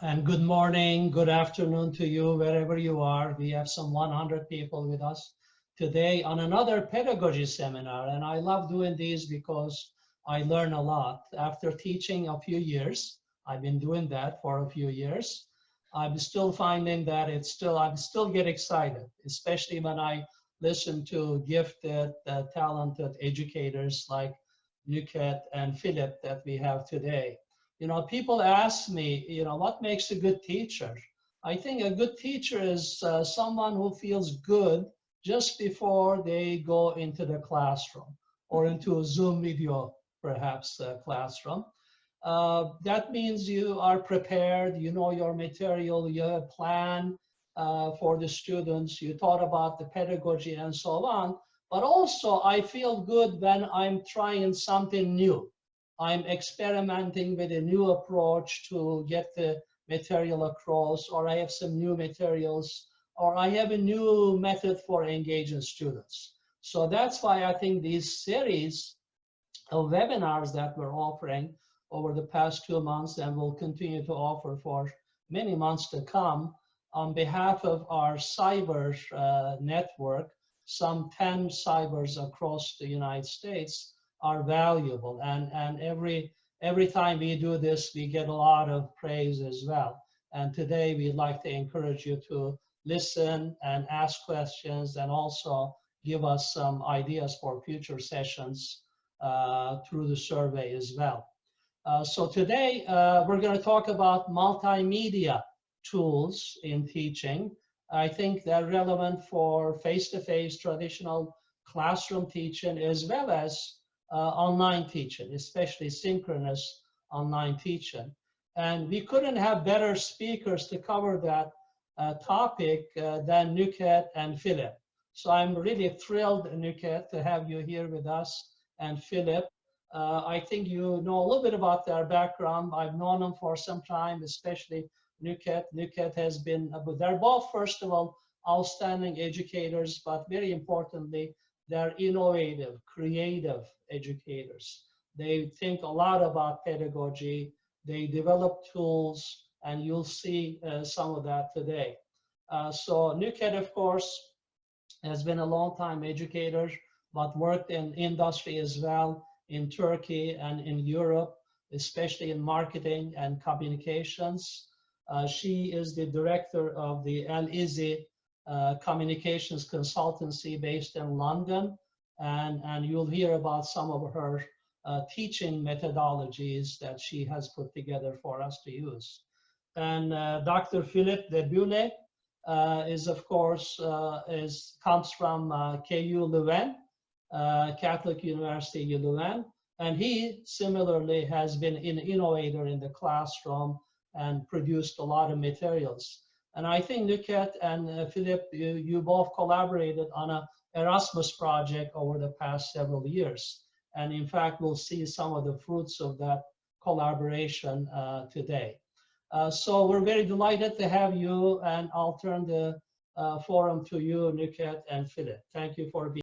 And good morning, good afternoon to you, wherever you are. We have some 100 people with us today on another pedagogy seminar. And I love doing these because I learn a lot. After teaching a few years, I've been doing that for a few years, I'm still finding that I still get excited, especially when I listen to gifted, talented educators like Nukhet and Filip that we have today. You know, people ask me, what makes a good teacher? I think a good teacher is someone who feels good just before they go into the classroom or into a Zoom video, perhaps, classroom. That means you are prepared, you know your material, you have a plan for the students, you thought about the pedagogy and so on. But also, I feel good when I'm trying something new. I'm experimenting with a new approach to get the material across, or I have some new materials, or I have a new method for engaging students. So that's why I think these series of webinars that we're offering over the past 2 months and will continue to offer for many months to come on behalf of our cyber network, some 10 cybers across the United States, are valuable, and every time we do this, we get a lot of praise as well. And today we'd like to encourage you to listen and ask questions, and also give us some ideas for future sessions through the survey as well. So today we're going to talk about multimedia tools in teaching. I think they're relevant for face-to-face traditional classroom teaching, as well as online teaching, especially synchronous online teaching. And we couldn't have better speakers to cover that topic than Nukhet and Filip. So I'm really thrilled, Nukhet, to have you here with us, and Filip. I think you know a little bit about their background. I've known them for some time, especially Nukhet. Nukhet has been, they're both, first of all, outstanding educators, but very importantly, they're innovative, creative educators. They think a lot about pedagogy. They develop tools, and you'll see some of that today. So Nukhet, of course, has been a long-time educator, but worked in industry as well, in Turkey and in Europe, especially in marketing and communications. She is the director of the Al-Izzi communications consultancy based in London, and you'll hear about some of her teaching methodologies that she has put together for us to use. And Dr. Filip de Beule is, of course, comes from KU Leuven, Catholic University Leuven, and he similarly has been an innovator in the classroom and produced a lot of materials. And I think Nukhet and Filip, you both collaborated on an ERASMUS project over the past several years. And in fact, we'll see some of the fruits of that collaboration today. So we're very delighted to have you, and I'll turn the forum to you, Nukhet and Filip. Thank you for being